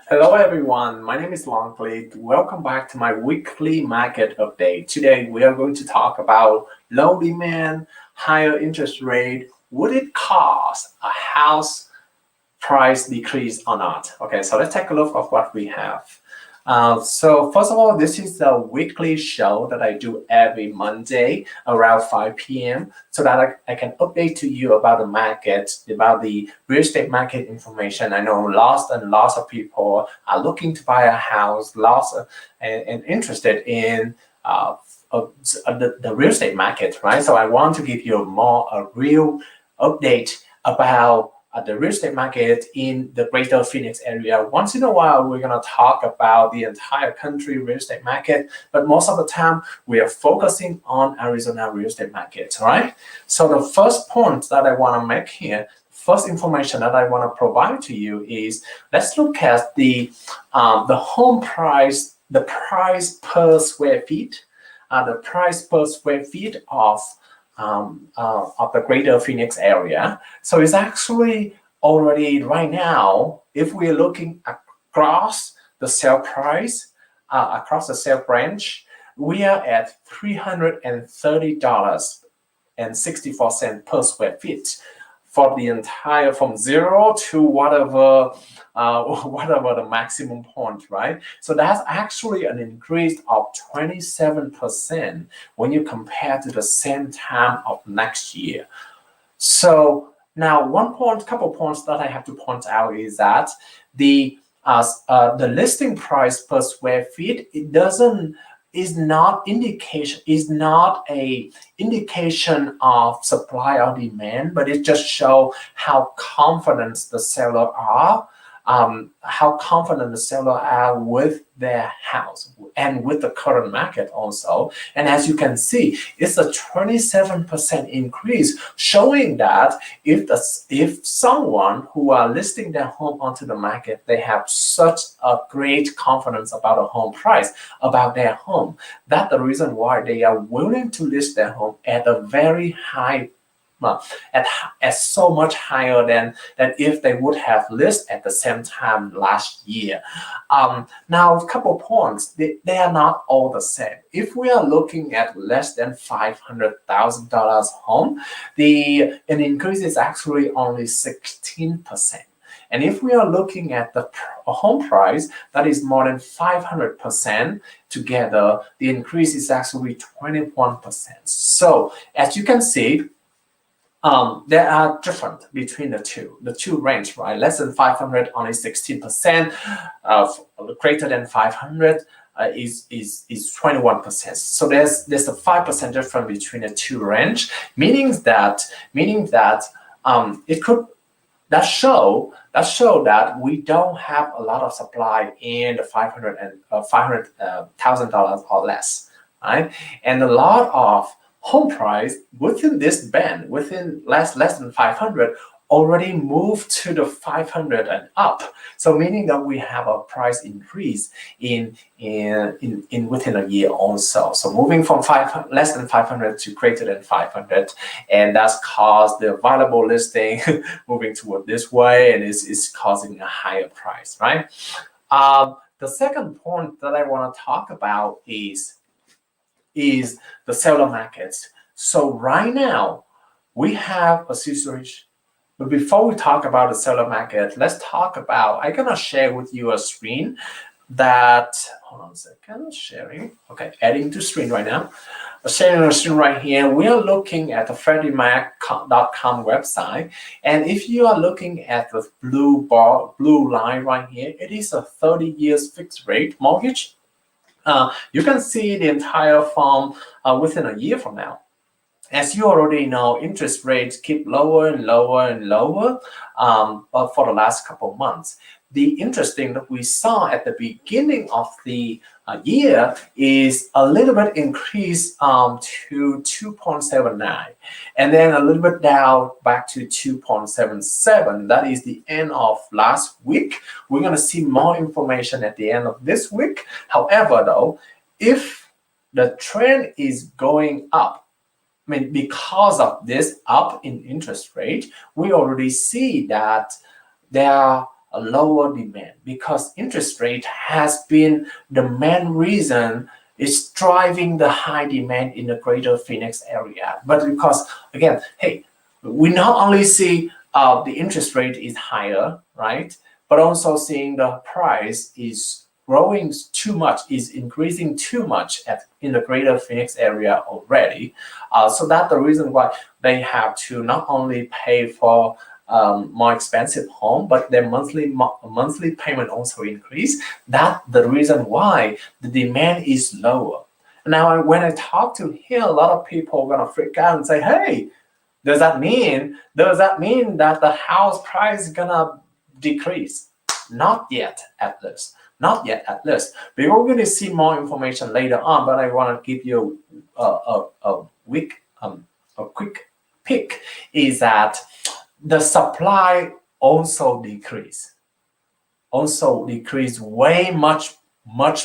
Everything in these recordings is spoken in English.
Hello everyone, my name is Longclick. Welcome back to my weekly market update. Today we are going to talk about low demand, higher interest rate. Would it cause a house price decrease or not? Okay, so let's take a look of what we have. So first of all, this is the weekly show that I do every Monday around 5 p.m. so that I can update to you about the market, about the real estate market information. I know lots of people are looking to buy a house, and interested in the real estate market, right? So I want to give you a real update about the real estate market in the greater Phoenix area. Once in a while, we're going to talk about the entire country real estate market, but most of the time, we are focusing on Arizona real estate market, all right? So the first point that I want to make here, first information that I want to provide to you is, let's look at the home price, the price per square feet, the price per square feet of the greater Phoenix area. So it's actually already right now, if we're looking across the sale price, across the sale branch, we are at $330.64 per square feet for the entire, from zero to whatever the maximum point, right? So that's actually an increase of 27% when you compare to the same time of next year. So now couple points that I have to point out is that the listing price per square feet, is not a indication of supply or demand, but it just shows how confident the seller are, with their house and with the current market also. And as you can see, it's a 27% increase, showing that if someone who are listing their home onto the market, they have such a great confidence about a home price, about their home, that's the reason why they are willing to list their home at a very high, at so much higher than if they would have listed at the same time last year. Now, a couple points, they are not all the same. If we are looking at less than $500,000 home, an increase is actually only 16%. And if we are looking at the home price that is more than 500% together, the increase is actually 21%. So as you can see, there are different between the two range, right? Less than 500, only 16%. Greater than 500 is 21%. So there's a 5% difference between the two range, meaning that it could show that we don't have a lot of supply in the $500,000 or less, right? And a lot of home price within this band, within less than 500, already moved to the 500 and up. So meaning that we have a price increase in within a year also. So moving from less than 500 to greater than 500, and that's caused the available listing moving toward this way, and is causing a higher price, right? The second point that I want to talk about is the seller markets. So right now, we have a situation. But before we talk about the seller market, let's talk about, I'm gonna share with you a screen that, hold on a second, sharing. Okay, adding to screen right now. Sharing a screen right here, we are looking at the FreddieMac.com website. And if you are looking at the blue line right here, it is a 30 years fixed rate mortgage. You can see the entire form within a year from now. As you already know, interest rates keep lower and lower and lower for the last couple of months. The interesting that we saw at the beginning of the year is a little bit increase to 2.79, and then a little bit down back to 2.77. That is the end of last week. We're going to see more information at the end of this week. However, though, if the trend is going up, I mean, because of this up in interest rate, we already see that there are a lower demand because interest rate has been the main reason it's driving the high demand in the greater Phoenix area. But because, again, hey, we not only see the interest rate is higher, right? But also seeing the price is growing too much, is increasing too much in the greater Phoenix area already. So that's the reason why they have to not only pay for more expensive home, but their monthly payment also increase. That's the reason why the demand is lower. Now, when I talk to here, a lot of people are gonna freak out and say, "Hey, does that mean that the house price is gonna decrease?" Not yet, at least. Not yet, at least. We're going to see more information later on, but I want to give you a quick pick. Is that the supply also decrease way much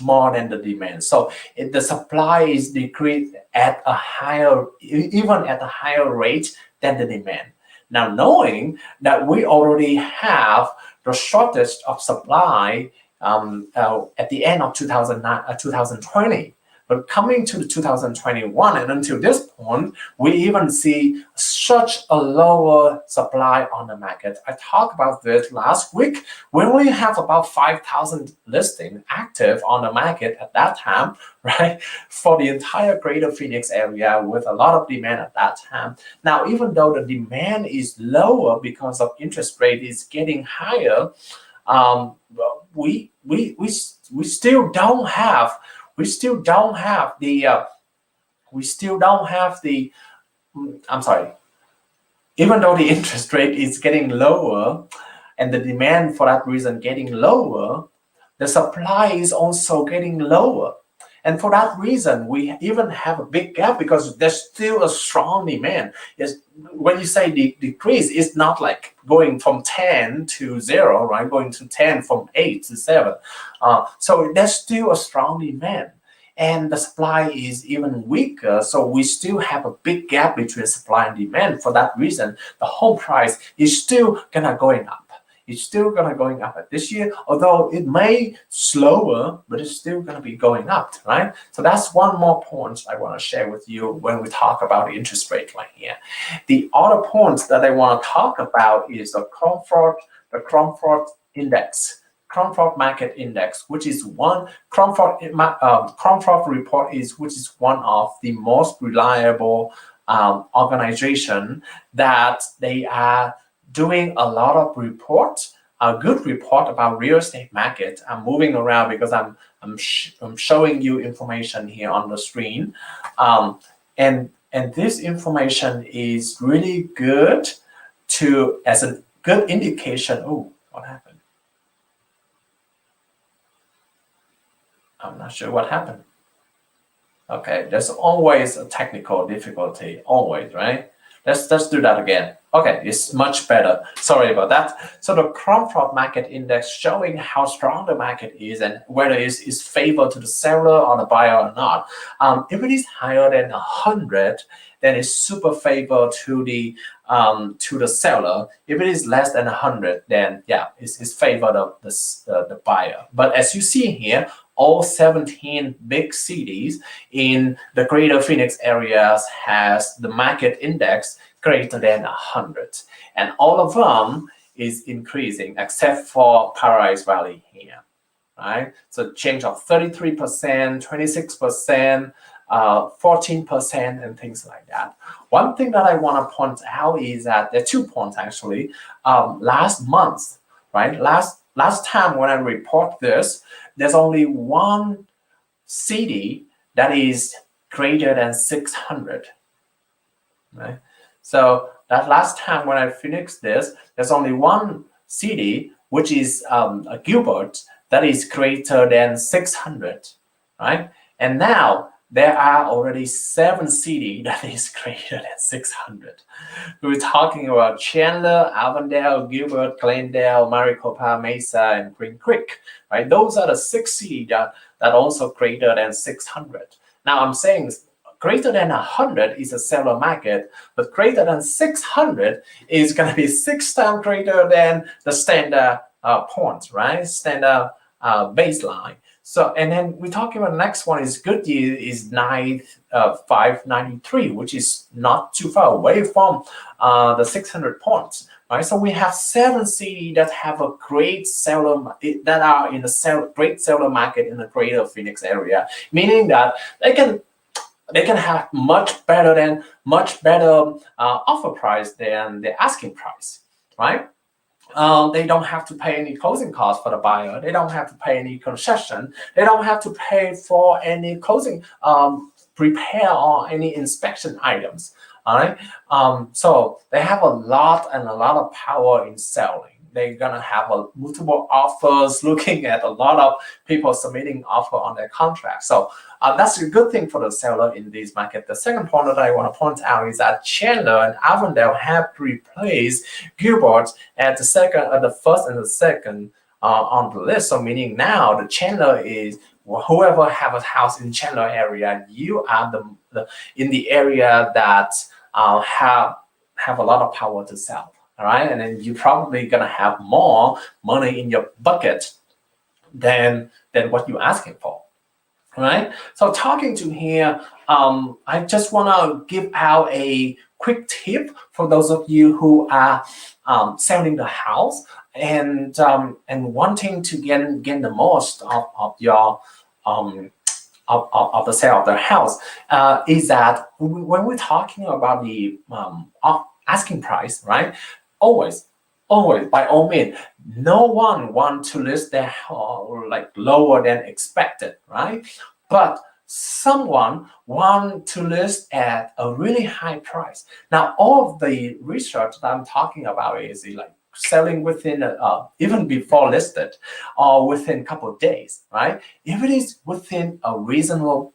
more than the demand. So if the supply is decreased at a higher, even at a higher rate than the demand. Now, knowing that we already have the shortage of supply at the end of 2020, but coming to 2021 and until this point, we even see such a lower supply on the market. I talked about this last week. We only have about 5,000 listings active on the market at that time, right? For the entire greater Phoenix area with a lot of demand at that time. Now, even though the demand is lower because of interest rate is getting higher, we still don't have the I'm sorry. Even though the interest rate is getting lower and the demand for that reason getting lower, the supply is also getting lower. And for that reason, we even have a big gap because there's still a strong demand. When you say decrease, it's not like going from 10 to 0, right? Going to 10 from 8 to 7. So there's still a strong demand. And the supply is even weaker, so we still have a big gap between supply and demand. For that reason, the home price is still gonna going up. It's still gonna going up this year, although it may slower, but it's still gonna be going up, right? So that's one more point I want to share with you when we talk about the interest rate line here. The other points that I want to talk about is the Cromford index. Cromford Market Index, which is Cromford report which is one of the most reliable organization that they are doing a lot of reports, a good report about real estate market. I'm moving around because I'm showing you information here on the screen, and this information is really good as a good indication. Oh, what happened? I'm not sure what happened. Okay, there's always a technical difficulty, always, right? Let's do that again. Okay, it's much better. Sorry about that. So the Cromford Market Index showing how strong the market is and whether it is favor to the seller or the buyer or not. If it is higher than 100, then it's super favor to the seller. If it is less than 100, then yeah, it's favor the buyer. But as you see here, all 17 big cities in the greater Phoenix areas has the market index greater than 100. And all of them is increasing except for Paradise Valley here, right? So change of 33%, 26%, 14% and things like that. One thing that I want to point out is that there are 2 points actually. Last month, right? Last time when I report this, there's only one city that is greater than 600, right? So that last time when I finished this, there's only one city, which is Gilbert, that is greater than 600, right? And now there are already 7 cities that is greater than 600. We're talking about Chandler, Avondale, Gilbert, Glendale, Maricopa, Mesa, and Green Creek, right? Those are the 6 cities that also greater than 600. Now I'm saying greater than 100 is a seller market, but greater than 600 is going to be 6 times greater than the standard points, right? Standard baseline. So, and then we're talking about the next one is good deal is 593, which is not too far away from the 600 points, right? So we have 7 cities that have a great seller, that are in a great seller market in the greater Phoenix area, meaning that they can have much better offer price than the asking price, right? They don't have to pay any closing costs for the buyer. They don't have to pay any concession. They don't have to pay for any closing repair or any inspection items. All right. So they have a lot of power in selling. They're gonna have multiple offers, looking at a lot of people submitting offer on their contract. So that's a good thing for the seller in this market. The second point that I want to point out is that Chandler and Avondale have replaced Gilbert at the first and the second on the list. So meaning now the Chandler is whoever have a house in Chandler area, you are the in the area that have a lot of power to sell. All right, and then you're probably gonna have more money in your bucket than what you're asking for. Right. So talking to here, I just want to give out a quick tip for those of you who are selling the house and wanting to gain the most of your of the sale of the house, is that when we're talking about the asking price, right? Always by all means, no one wants to list their house like lower than expected, right? But someone want to list at a really high price. Now, all of the research that I'm talking about is like selling within even before listed or within a couple of days, right? If it is within a reasonable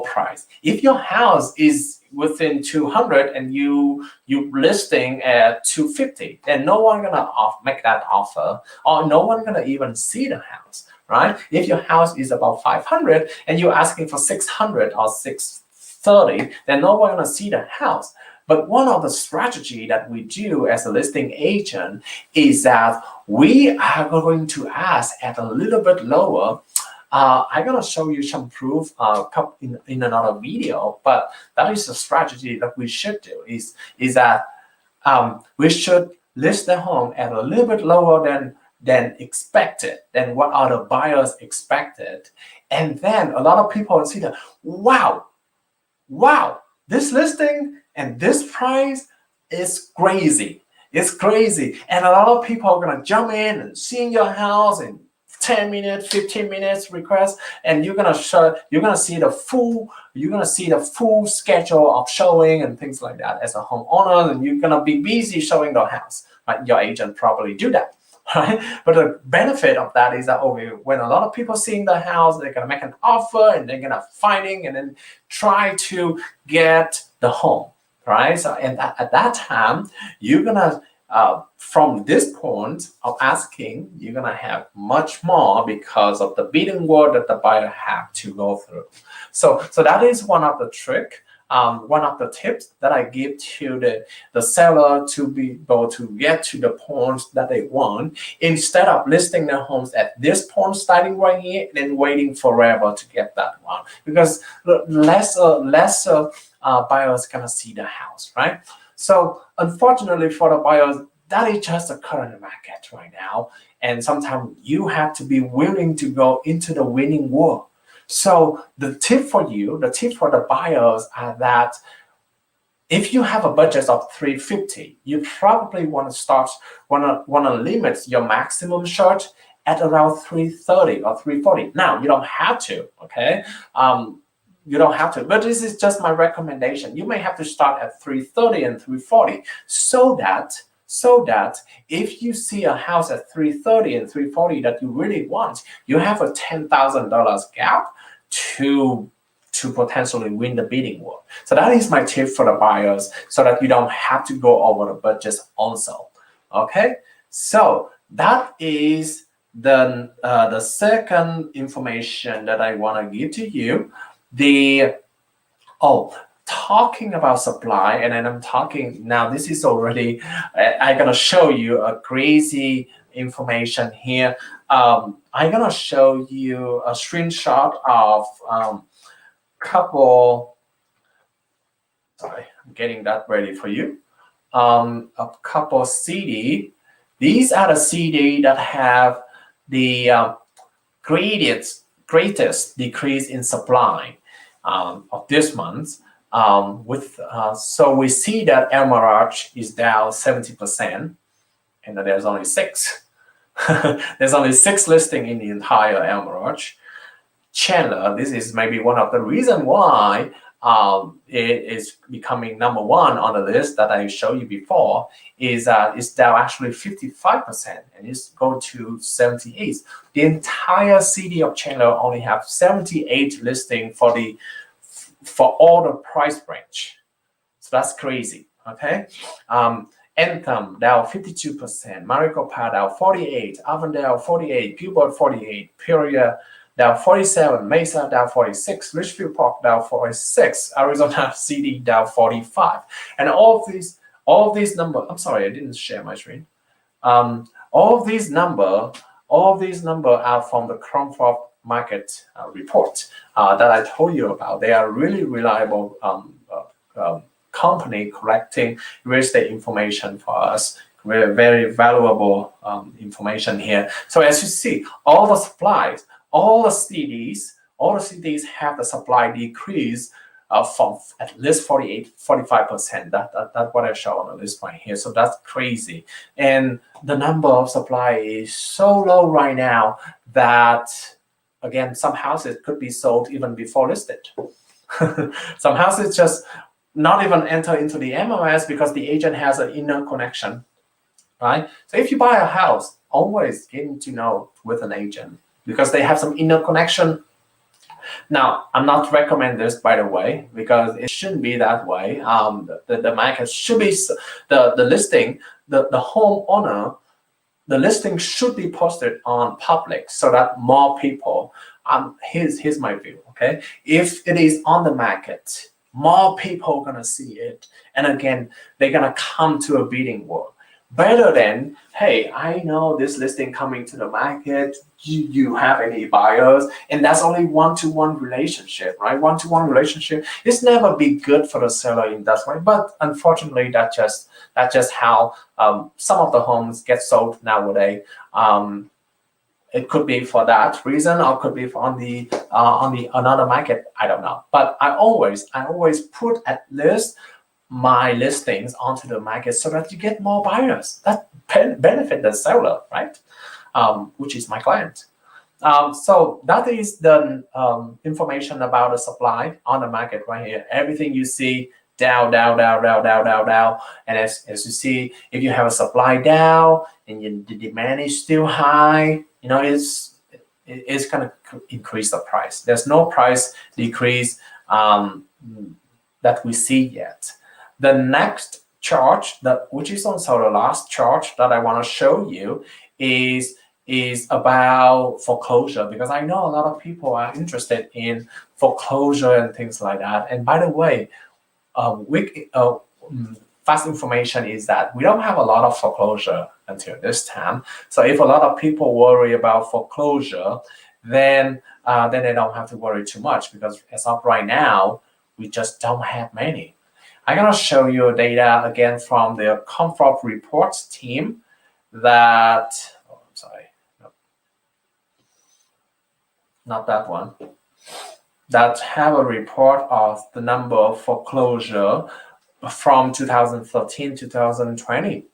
price, if your house is within 200 and you listing at 250, then no one gonna make that offer, or no one gonna even see the house, right? If your house is about 500 and you're asking for 600 or 630, then no one gonna see the house. But one of the strategy that we do as a listing agent is that we are going to ask at a little bit lower. I'm gonna show you some proof in another video, but that is a strategy that we should do. Is that we should list the home at a little bit lower than expected, than what other buyers expected, and then a lot of people see that wow, this listing and this price is crazy. It's crazy, and a lot of people are gonna jump in and seeing your house and 10 minutes, 15 minutes request, and you're gonna see the full schedule of showing and things like that as a homeowner, and you're gonna be busy showing the house. Right? Your agent probably do that. Right? But the benefit of that is that when a lot of people seeing the house, they're gonna make an offer and they're gonna finding and then try to get the home. Right? So and at that time, you're gonna from this point of asking, you're gonna have much more because of the bidding war that the buyer have to go through. So that is one of the trick, one of the tips that I give to the seller to be able to get to the points that they want, instead of listing their homes at this point starting right here and then waiting forever to get that one, because lesser buyers gonna see the house, right? So unfortunately for the buyers, that is just the current market right now. And sometimes you have to be willing to go into the winning war. So the tip for the buyers are that if you have a budget of $350, you probably want to limit your maximum short at around $330 or $340. Now you don't have to, okay? You don't have to, but this is just my recommendation. You may have to start at $330 and $340 so that if you see a house at $330 and $340 that you really want, you have a $10,000 gap to potentially win the bidding war. So that is my tip for the buyers, so that you don't have to go over the budget also. Okay, so that is the second information that I want to give to you. Talking about supply, and then I'm talking now. This is already I'm gonna show you a crazy information here. I'm gonna show you a screenshot of couple. Sorry, I'm getting that ready for you. A couple CD. These are the CD that have the greatest decrease in supply of this month. So we see that El Mirage is down 70%, and there's only 6. There's only 6 listings in the entire El Mirage. Chandler, this is maybe one of the reasons why it is becoming number 1 on the list that I showed you before, is it's down actually 55%, and it's go to 78. The entire city of Chandler only have 78 listings for all the price range. So that's crazy. Okay. Anthem down 52%, Maricopa down 48, Avondale 48, Gilbert 48, Peoria down 47, Mesa down 46, Richfield Park down 46, Arizona City down 45, and all of these numbers. I'm sorry, I didn't share my screen. All of these numbers are from the Cromford Market report that I told you about. They are really reliable company collecting real estate information for us. Very, very valuable information here. So as you see, all the supplies, all the CDs have the supply decrease from at least 45%. That's what I show on the list right here. So that's crazy. And the number of supply is so low right now that, again, some houses could be sold even before listed. Some houses just not even enter into the MLS because the agent has an inner connection, right? So if you buy a house, always get to know with an agent because they have some inner connection. Now, I'm not recommend this, by the way, because it shouldn't be that way. The market should be the listing, the homeowner, the listing should be posted on public so that more people. Here's my view. Okay, if it is on the market, more people are gonna see it, and again, they're gonna come to a bidding war. Better than, hey, I know this listing coming to the market. You have any buyers? And that's only one-to-one relationship, right? One-to-one relationship is never be good for the seller in that way. But unfortunately, that's just how some of the homes get sold nowadays. It could be for that reason, or could be on the another market. I don't know. But I always put at least my listings onto the market so that you get more buyers. That benefit the seller, right? Which is my client. So that is the information about the supply on the market right here. Everything you see down. And as you see, if you have a supply down and the demand is still high, it's going to increase the price. There's no price decrease that we see yet. The next chart, which is also the last chart that I want to show you, is about foreclosure, because I know a lot of people are interested in foreclosure and things like that. And by the way, fast information is that we don't have a lot of foreclosure until this time. So if a lot of people worry about foreclosure, then they don't have to worry too much, because as of right now, we just don't have many. I'm going to show you data again from the Comfort Reports team that, not that one, that have a report of the number of foreclosure from 2013 to 2020.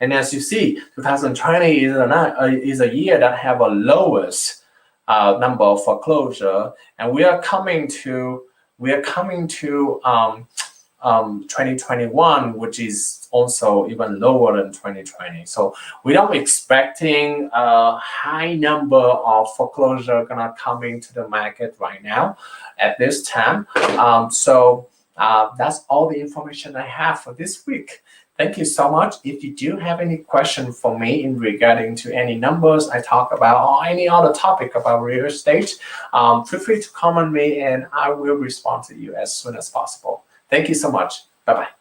And as you see, 2020 is a year that have a lowest number of foreclosure, and we are coming to 2021, which is also even lower than 2020. So we don't expecting a high number of foreclosure gonna coming to the market right now at this time. So that's all the information I have for this week. Thank you so much. If you do have any question for me in regarding to any numbers I talk about or any other topic about real estate, feel free to comment me and I will respond to you as soon as possible. Thank you so much. Bye-bye.